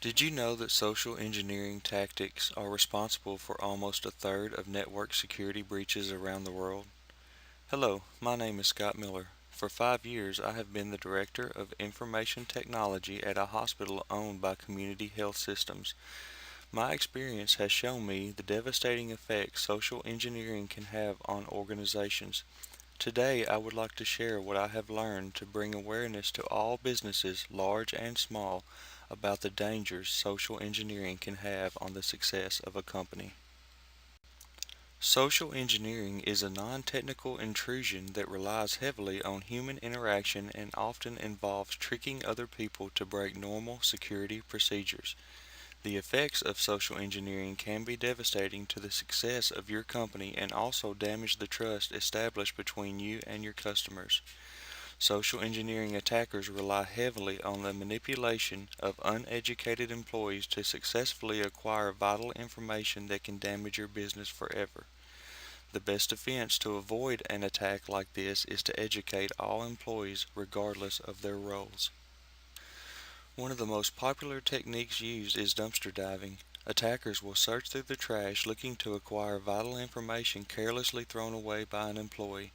Did you know that social engineering tactics are responsible for almost a third of network security breaches around the world? Hello, my name is Scott Miller. For 5 years, I have been the Director of Information Technology at a hospital owned by Community Health Systems. My experience has shown me the devastating effects social engineering can have on organizations. Today, I would like to share what I have learned to bring awareness to all businesses, large and small, about the dangers social engineering can have on the success of a company. Social engineering is a non-technical intrusion that relies heavily on human interaction and often involves tricking other people to break normal security procedures. The effects of social engineering can be devastating to the success of your company and also damage the trust established between you and your customers. Social engineering attackers rely heavily on the manipulation of uneducated employees to successfully acquire vital information that can damage your business forever. The best defense to avoid an attack like this is to educate all employees regardless of their roles. One of the most popular techniques used is dumpster diving. Attackers will search through the trash looking to acquire vital information carelessly thrown away by an employee.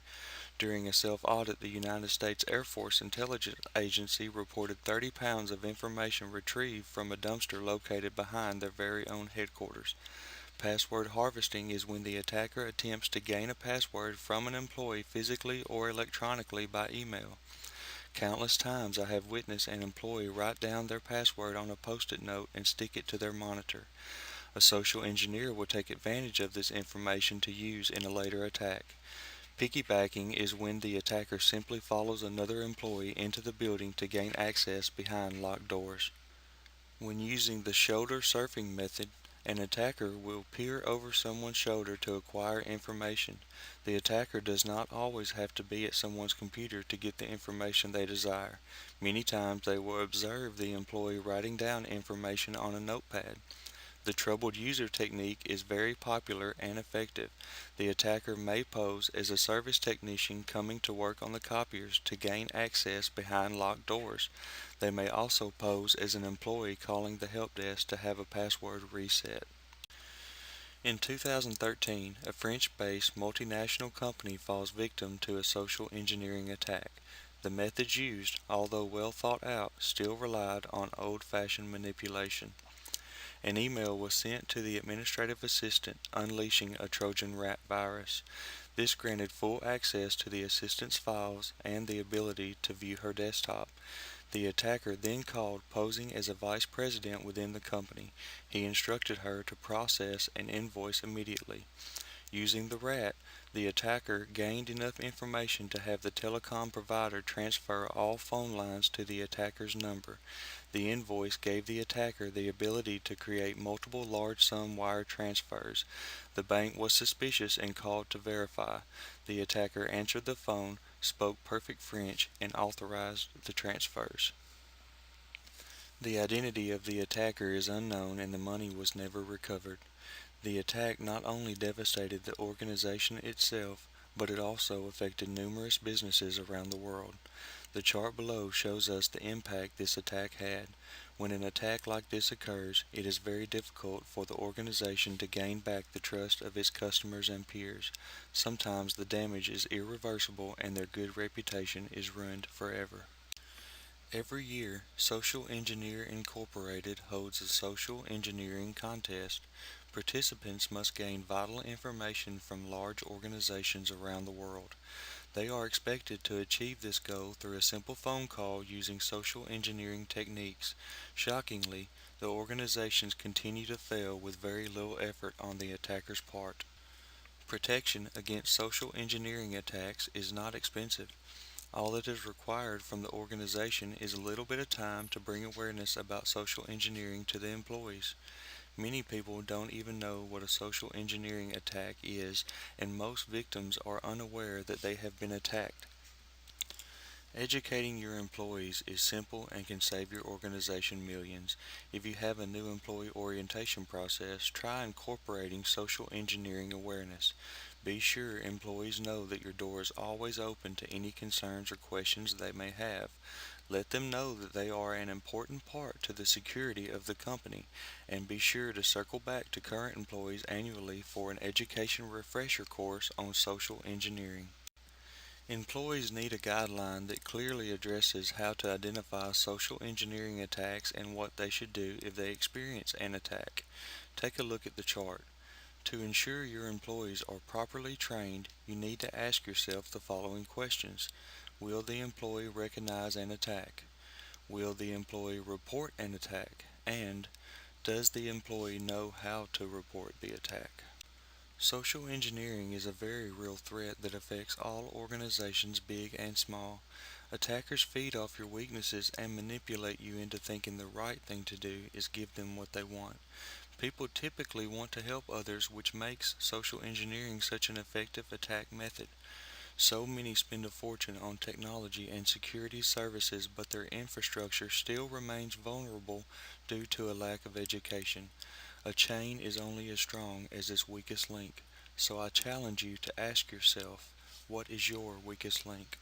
During a self-audit, the United States Air Force Intelligence Agency reported 30 pounds of information retrieved from a dumpster located behind their very own headquarters. Password harvesting is when the attacker attempts to gain a password from an employee physically or electronically by email. Countless times I have witnessed an employee write down their password on a post-it note and stick it to their monitor. A social engineer will take advantage of this information to use in a later attack. Piggybacking is when the attacker simply follows another employee into the building to gain access behind locked doors. When using the shoulder surfing method, an attacker will peer over someone's shoulder to acquire information. The attacker does not always have to be at someone's computer to get the information they desire. Many times they will observe the employee writing down information on a notepad. The troubled user technique is very popular and effective. The attacker may pose as a service technician coming to work on the copiers to gain access behind locked doors. They may also pose as an employee calling the help desk to have a password reset. In 2013, a French-based multinational company falls victim to a social engineering attack. The methods used, although well thought out, still relied on old-fashioned manipulation. An email was sent to the administrative assistant unleashing a Trojan rat virus. This granted full access to the assistant's files and the ability to view her desktop. The attacker then called posing as a vice president within the company. He instructed her to process an invoice immediately. Using the rat, the attacker gained enough information to have the telecom provider transfer all phone lines to the attacker's number. The invoice gave the attacker the ability to create multiple large sum wire transfers. The bank was suspicious and called to verify. The attacker answered the phone, spoke perfect French, and authorized the transfers. The identity of the attacker is unknown and the money was never recovered. The attack not only devastated the organization itself, but it also affected numerous businesses around the world. The chart below shows us the impact this attack had. When an attack like this occurs, it is very difficult for the organization to gain back the trust of its customers and peers. Sometimes the damage is irreversible and their good reputation is ruined forever. Every year, Social Engineer Incorporated holds a social engineering contest. Participants must gain vital information from large organizations around the world. They are expected to achieve this goal through a simple phone call using social engineering techniques. Shockingly, the organizations continue to fail with very little effort on the attacker's part. Protection against social engineering attacks is not expensive. All that is required from the organization is a little bit of time to bring awareness about social engineering to the employees. Many people don't even know what a social engineering attack is, and most victims are unaware that they have been attacked. Educating your employees is simple and can save your organization millions. If you have a new employee orientation process, try incorporating social engineering awareness. Be sure employees know that your door is always open to any concerns or questions they may have. Let them know that they are an important part to the security of the company, and be sure to circle back to current employees annually for an education refresher course on social engineering. Employees need a guideline that clearly addresses how to identify social engineering attacks and what they should do if they experience an attack. Take a look at the chart. To ensure your employees are properly trained, you need to ask yourself the following questions. Will the employee recognize an attack? Will the employee report an attack? And does the employee know how to report the attack? Social engineering is a very real threat that affects all organizations, big and small. Attackers feed off your weaknesses and manipulate you into thinking the right thing to do is give them what they want. People typically want to help others, which makes social engineering such an effective attack method. So many spend a fortune on technology and security services, but their infrastructure still remains vulnerable due to a lack of education. A chain is only as strong as its weakest link. So I challenge you to ask yourself, what is your weakest link?